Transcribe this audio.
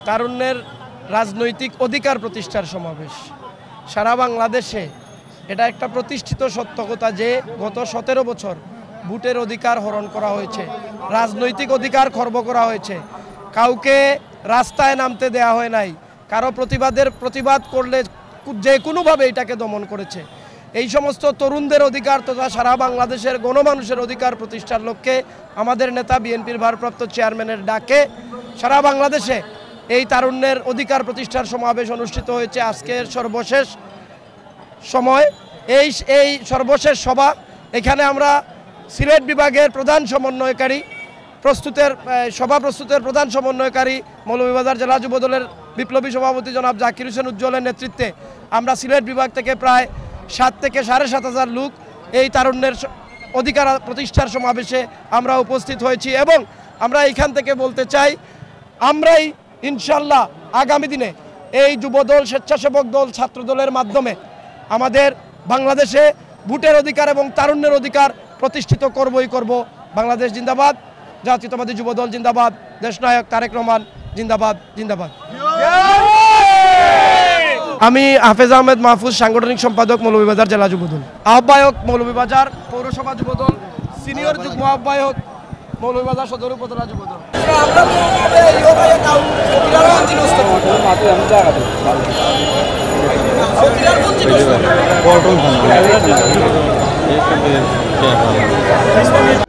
তারুণ্যের রাজনৈতিক অধিকার প্রতিষ্ঠার সমাবেশ সারা বাংলাদেশে। এটা একটা প্রতিষ্ঠিত সত্য কথা যে গত 17 বছর ভোটের অধিকার হরণ করা হয়েছে, রাজনৈতিক অধিকার খর্ব করা হয়েছে, কাউকে রাস্তায় নামতে দেয়া হয় নাই, কারো প্রতিবাদ করলে যে কোনোভাবে এটাকে দমন করেছে। এই সমস্ত তরুণদের অধিকার তথা সারা বাংলাদেশের গণমানুষের অধিকার প্রতিষ্ঠার লক্ষ্যে আমাদের নেতা বিএনপির ভারপ্রাপ্ত চেয়ারম্যানের ডাকে সারা বাংলাদেশে এই তারুণ্যের অধিকার প্রতিষ্ঠার সমাবেশ অনুষ্ঠিত হয়েছে। আজকের সর্বশেষ সময় এই সর্বশেষ সভা। এখানে আমরা সিলেট বিভাগের প্রধান সমন্বয়কারী সভা প্রস্তুতের প্রধান সমন্বয়কারী মৌলভীবাজার জেলা যুবদলের বিপ্লবী সভাপতি জনাব জাকির হোসেন উজ্জ্বলের নেতৃত্বে আমরা সিলেট বিভাগ থেকে প্রায় 7 থেকে 7,500 লোক এই তারুণ্যের অধিকার প্রতিষ্ঠার সমাবেশে আমরা উপস্থিত হয়েছি এবং আমরা এইখান থেকে বলতে চাই আমরাই ইনশাল্লাহ আগামী দিনে এই যুবদল, স্বেচ্ছাসেবক দল, ছাত্র দলের মাধ্যমে আমাদের বাংলাদেশে ভোটের অধিকার এবং তারুণ্যের অধিকার প্রতিষ্ঠিত করবই করব। বাংলাদেশ জিন্দাবাদ, জাতীয়তাবাদী যুবদল জিন্দাবাদ, দেশনায়ক তারেক রহমান জিন্দাবাদ জিন্দাবাদ। আমি হাফেজ আহমেদ মাহফুজ, সাংগঠনিক সম্পাদক মৌলভীবাজার জেলা যুবদল, আহ্বায়ক মৌলভীবাজার পৌরসভা যুবদল, সিনিয়র যুগ্ম আহ্বায়ক মৌলভীবাজার সদর উপজেলা যুবদল। আমরা